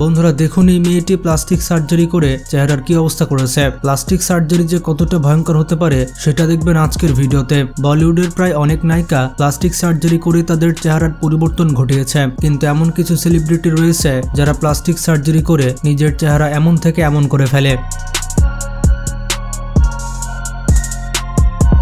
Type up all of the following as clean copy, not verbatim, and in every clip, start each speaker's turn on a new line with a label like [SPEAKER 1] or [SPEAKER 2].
[SPEAKER 1] বন্ধুরা দেখুন এই মেয়েটি প্লাস্টিক সার্জারি করে চেহারার কি অবস্থা করেছে। প্লাস্টিক সার্জারি যে কতটা ভয়ঙ্কর হতে পারে সেটা দেখবেন আজকের ভিডিওতে। বলিউডের প্রায় অনেক নায়িকা প্লাস্টিক সার্জারি করে তাদের চেহারার পরিবর্তন ঘটিয়েছে, কিন্তু এমন কিছু সেলিব্রিটি রয়েছে যারা প্লাস্টিক সার্জারি করে নিজের চেহারা এমন থেকে এমন করে ফেলে।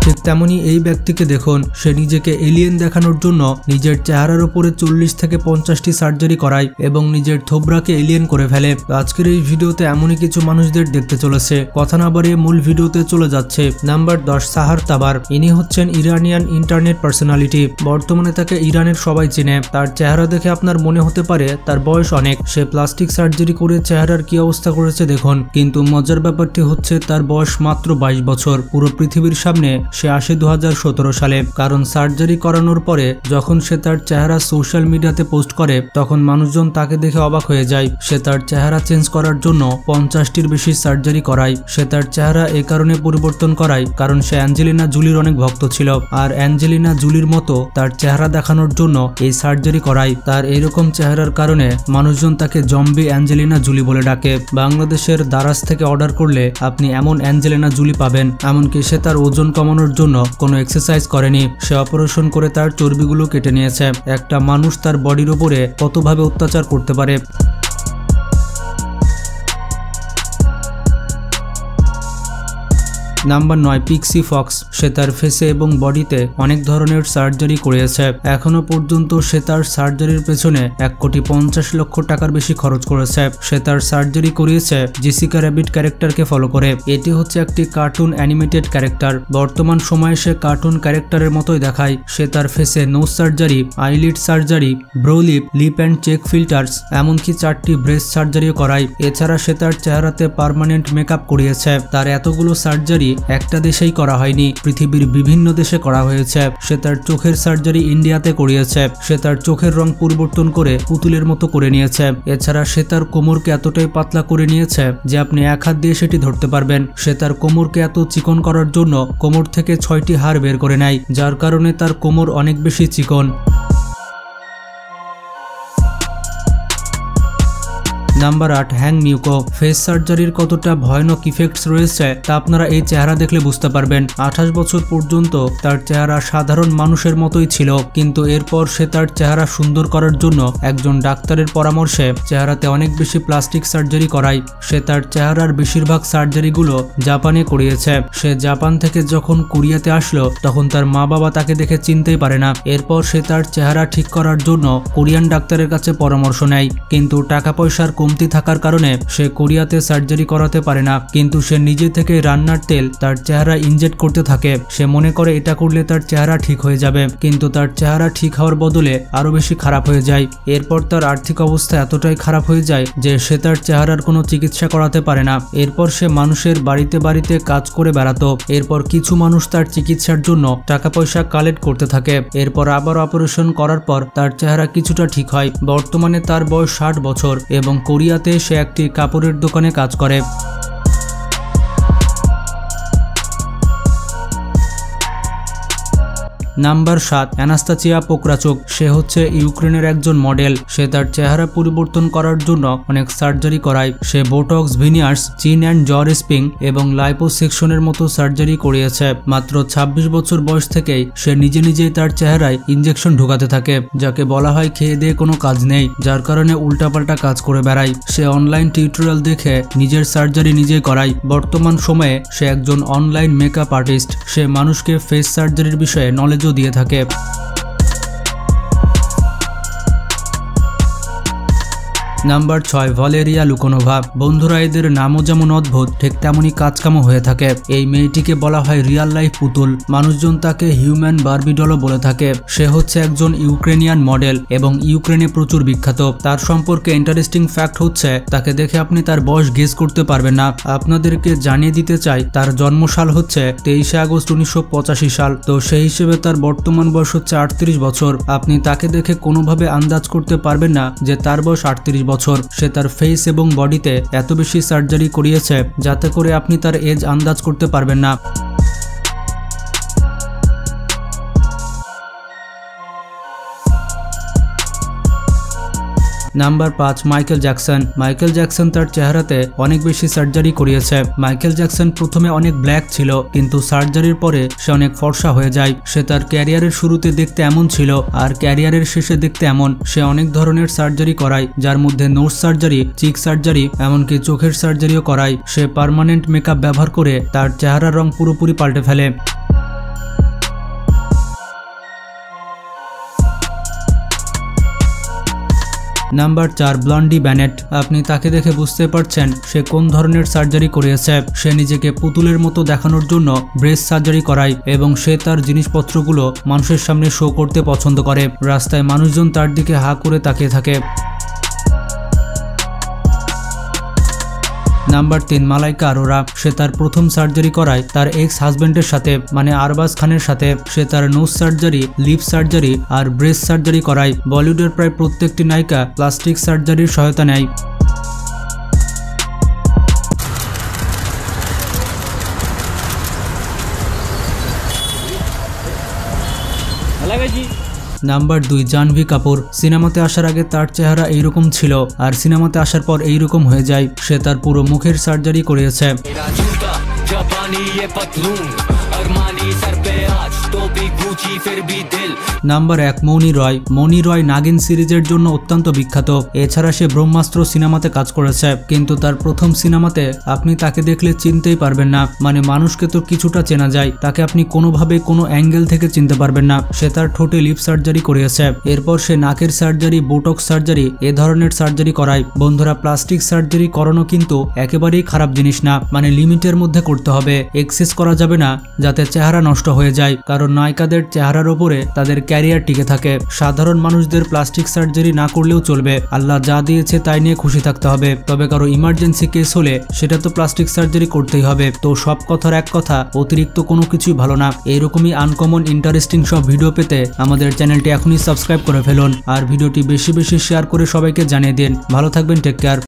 [SPEAKER 1] ঠিক তেমনি এই ব্যক্তিকে দেখুন, সে নিজেকে এলিয়েন দেখানোর জন্য নিজের চেহারার উপরে 40 থেকে 50টি সার্জারি করায় এবং নিজের থোবরাকে এলিয়েন করে ফেলে। আজকের এই ভিডিওতে এমনই কিছু মানুষদের দেখতে চলেছে। কথা না বাড়িয়ে মূল ভিডিওতে চলে যাচ্ছে। নাম্বার 10, সাহার তাবার। ইনি হচ্ছেন ইরানিয়ান ইন্টারনেট পার্সোনালিটি। বর্তমানে তাকে ইরানের সবাই চিনে। তার চেহারা দেখে আপনার মনে হতে পারে তার বয়স অনেক। সে প্লাস্টিক সার্জারি করে চেহারার কি অবস্থা করেছে দেখুন। কিন্তু মজার ব্যাপারটি হচ্ছে তার বয়স মাত্র 22 বছর। পুরো পৃথিবীর সামনে সে আসে 2017 সালে। কারণ সার্জারি করানোর পরে যখন সে তার চেহারা সোশ্যাল মিডিয়াতে পোস্ট করে তখন মানুষজন তাকে দেখে অবাক হয়ে যায়। সে তার চেহারা চেঞ্জ করার জন্য 50টির বেশি সার্জারি করায়। সে তার চেহারা এ কারণে পরিবর্তন করায় কারণ সে অ্যাঞ্জেলিনা জুলির অনেক ভক্ত ছিল, আর অ্যাঞ্জেলিনা জুলির মতো তার চেহারা দেখানোর জন্য এই সার্জারি করায়। তার এরকম চেহারার কারণে মানুষজন তাকে জম্বি অ্যাঞ্জেলিনা জুলি বলে ডাকে। বাংলাদেশের দারাজ থেকে অর্ডার করলে আপনি এমন অ্যাঞ্জেলিনা জুলি পাবেন। এমনকি সে তার ওজন কমানোর জন্য কোনো এক্সারসাইজ করেনি, সে অপারেশন করে তার চর্বিগুলো কেটে নিয়েছে। একটা মানুষ তার বডির উপরে কতভাবে অত্যাচার করতে পারে। Number 9, Pixie Fox. সে তার ফেসে এবং বডিতে অনেক ধরনের সার্জারি করেছে। এখনো পর্যন্ত সে তার সার্জারির পেছনে 1,50,00,000 টাকার বেশি খরচ করেছে। সে তার সার্জারি করিয়েছে জেসিকা র্যাবিট ক্যারেক্টারকে ফলো করে। এটি হচ্ছে একটি কার্টুন অ্যানিমেটেড ক্যারেক্টার। বর্তমান সময়ে সে কার্টুন ক্যারেক্টারের মতোই দেখায়। সে তার ফেসে nose surgery, eyelid surgery, brow lip, lip and cheek filters, এমনকি 4টি ব্রেস্ট সার্জারিও করায়। এছাড়া সে তার চেহারাতে পার্মানেন্ট মেকআপ করিয়েছে। তার এতগুলো সার্জারি একটা দেশেই করা হয়নি, পৃথিবীর বিভিন্ন দেশে করা হয়েছে। সে তার চোখের সার্জারি ইন্ডিয়াতে করিয়েছে। সে তার চোখের রং পরিবর্তন করে পুতুলের মতো করে নিয়েছে। এছাড়া সে তার কোমরকে এতটাই পাতলা করে নিয়েছে যে আপনি এক হাত দিয়ে সেটি ধরতে পারবেন। সে তার কোমরকে এত চিকন করার জন্য কোমর থেকে 6টি হাড় বের করে নেয়, যার কারণে তার কোমর অনেক বেশি চিকন। Number 8, hang muco. ফেস সার্জারির কতটা ভয়ানক ইফেক্টস রয়েছে তা আপনারা এই চেহারা দেখলে বুঝতে পারবেন। 28 বছর পর্যন্ত তার চেহারা সাধারণ মানুষের মতোই ছিল, কিন্তু এরপর সে তার চেহারা সুন্দর করার জন্য একজন ডাক্তারের পরামর্শে চেহারাতে অনেক বেশি প্লাস্টিক সার্জারি করায়। সে তার চেহারার বেশিরভাগ সার্জারিগুলো জাপানে করিয়েছে। সে জাপান থেকে যখন কোরিয়াতে আসলো তখন তার মা বাবা তাকে দেখে চিনতেই পারে না। এরপর সে তার চেহারা ঠিক করার জন্য কোরিয়ান ডাক্তারের কাছে পরামর্শ নেয়, কিন্তু টাকা পয়সার কমতি থাকার কারণে সে কোরিয়াতে সার্জারি করাতে পারে না। কিন্তু সে নিজে থেকে রান্নার তেল তার চেহারা ইনজেক্ট করতে থাকে। সে মনে করে এটা করলে তার চেহারা ঠিক হয়ে যাবে, কিন্তু তার চেহারা ঠিক হওয়ার বদলে আরো বেশি খারাপ হয়ে যায়। এরপর তার আর্থিক অবস্থা এতটাই খারাপ হয়ে যায় যে সে তার চেহারার কোনো চিকিৎসা করাতে পারে না। এরপর সে মানুষের বাড়িতে বাড়িতে কাজ করে বেড়াতো। এরপর কিছু মানুষ তার চিকিৎসার জন্য টাকা পয়সা কালেক্ট করতে থাকে। এরপর আবার অপারেশন করার পর তার চেহারা কিছুটা ঠিক হয়। বর্তমানে তার বয়স 60 বছর এবং কোরিয়াতে সে একটি কাপড়ের দোকানে কাজ করে। Number 7, Anastasia পোক্রাচুক। সে হচ্ছে ইউক্রেনের একজন মডেল। সে তার চেহারা পরিবর্তন করার জন্য অনেক সার্জারি করায়। সে বোটক্স, ভিনিয়ার্স, চিন অ্যান্ড জ রেসপিং এবং লাইপোসেকশনের মতো সার্জারি করিয়েছে। মাত্র 26 বছর বয়স থেকেই সে নিজেই তার চেহারায় ইনজেকশন ঢোকাতে থাকে, যাকে বলা হয় খেয়ে দিয়ে কোনো কাজ নেই, যার কারণে উল্টাপাল্টা কাজ করে বেড়ায়। সে অনলাইন টিউটোরিয়াল দেখে নিজের সার্জারি নিজেই করায়। বর্তমান সময়ে সে একজন অনলাইন মেকআপ আর্টিস্ট। সে মানুষকে ফেস সার্জারির বিষয়ে নলেজ দিয়ে থাকে। Number 6, Valeria Lukyanova. বন্ধুরা এদের নামও যেমন অদ্ভুত ঠিক তেমনই কাজকামও হয়ে থাকে। এই মেয়েটিকে বলা হয় রিয়াল লাইফ পুতুল। মানুষজন তাকে হিউম্যান বারবি ডলও বলে থাকে। সে হচ্ছে একজন ইউক্রেনিয়ান মডেল এবং ইউক্রেনে প্রচুর বিখ্যাত। তার সম্পর্কে ইন্টারেস্টিং ফ্যাক্ট হচ্ছে তাকে দেখে আপনি তার বয়স গেস করতে পারবেন না। আপনাদেরকে জানিয়ে দিতে চাই তার জন্মসাল হচ্ছে 23 আগস্ট 1985 সাল। তো সেই হিসেবে তার বর্তমান বয়স হচ্ছে 38 বছর। আপনি তাকে দেখে কোনোভাবে আন্দাজ করতে পারবেন না যে তার বয়স 38 বছর। সে তার ফেস এবং বডিতে এত বেশি সার্জারি করিয়েছে যাতে করে আপনি তার এজ আন্দাজ করতে পারবেন না। Number 5 Michael Jackson. Michael Jackson তার চেহারাতে অনেক বেশি সার্জারি করিয়েছে। মাইকেল জ্যাকসন প্রথমে অনেক ব্ল্যাক ছিল, কিন্তু সার্জারির পরে সে অনেক ফর্সা হয়ে যায়। সে তার ক্যারিয়ারের শুরুতে দেখতে এমন ছিল আর ক্যারিয়ারের শেষে দেখতে এমন। সে অনেক ধরনের সার্জারি করায়, যার মধ্যে নোজ সার্জারি, চিক সার্জারি, এমনকি চোখের সার্জারিও করায়। সে পার্মানেন্ট মেকআপ ব্যবহার করে তার চেহারার রং পুরোপুরি পাল্টে ফেলে। Number 4 Blondie Bennett. আপনি তাকে দেখে বুঝতে পারছেন সে কোন ধরনের সার্জারি করিয়েছে। সে নিজেকে পুতুলের মতো দেখানোর জন্য ব্রেস্ট সার্জারি করায় এবং সে তার জিনিসপত্রগুলো মানুষের সামনে শো করতে পছন্দ করে। রাস্তায় মানুষজন তার দিকে হা করে তাকিয়ে থাকে। নাম্বার 3 মালাইকা আরোরা। সে তার প্রথম সার্জারি করায় তার এক্স হাজবেন্ডের সাথে, মানে আরবাজ খানের সাথে। সে তার নোজ সার্জারি, লিপ সার্জারি আর ব্রেস্ট সার্জারি করায়। বলিউডের প্রায় প্রত্যেকটি নায়িকা প্লাস্টিক সার্জারির সহায়তা নেয়। নাম্বার 2 জাহ্নবী কাপুর। সিনেমাতে আসার আগে তার চেহারা এইরকম ছিল আর সিনেমাতে আসার পর এইরকম হয়ে যায়। সে তার পুরো মুখের সার্জারি করিয়েছে। নাম্বার 1 মৌনি রয়। মৌনি রয় নাগিন সিরিজের জন্য অত্যন্ত বিখ্যাত। এছাড়া সে ব্রহ্মাস্ত্র সিনেমাতে কাজ করেছে, কিন্তু তার প্রথম সিনেমাতে আপনি তাকে দেখলে চিনতেই পারবেন না। মানে মানুষকে তো কিছুটা চেনা যায়, তাকে আপনি কোনোভাবে কোনো অ্যাঙ্গেল থেকে চিনতে পারবেন না। সে তার ঠোঁটে লিপ সার্জারি করিয়েছে। এরপর সে নাকের সার্জারি, বোটক্স সার্জারি এ ধরনের সার্জারি করায়। বন্ধুরা, প্লাস্টিক সার্জারি করানো কিন্তু একেবারেই খারাপ জিনিস না। মানে লিমিটের মধ্যে করতে হবে, এক্সেস করা যাবে না যাতে চেহারা নষ্ট হয়ে যায়। কারণ নায়িকাদের চেহারার ওপরে তাদের ক্যারিয়ার টিকে থাকে। সাধারণ মানুষদের প্লাস্টিক সার্জারি না করলেও চলবে। আল্লাহ যা দিয়েছে তাই নিয়ে খুশি থাকতে হবে। তবে কারো ইমার্জেন্সি কেস হলে সেটা তো প্লাস্টিক সার্জারি করতেই হবে। তো সব কথার এক কথা, অতিরিক্ত কোনো কিছুই ভালো না। এইরকমই আনকমন ইন্টারেস্টিং সব ভিডিও পেতে আমাদের চ্যানেলটি এখনই সাবস্ক্রাইব করে ফেলুন আর ভিডিওটি বেশি বেশি শেয়ার করে সবাইকে জানিয়ে দিন। ভালো থাকবেন, টেক কেয়ার।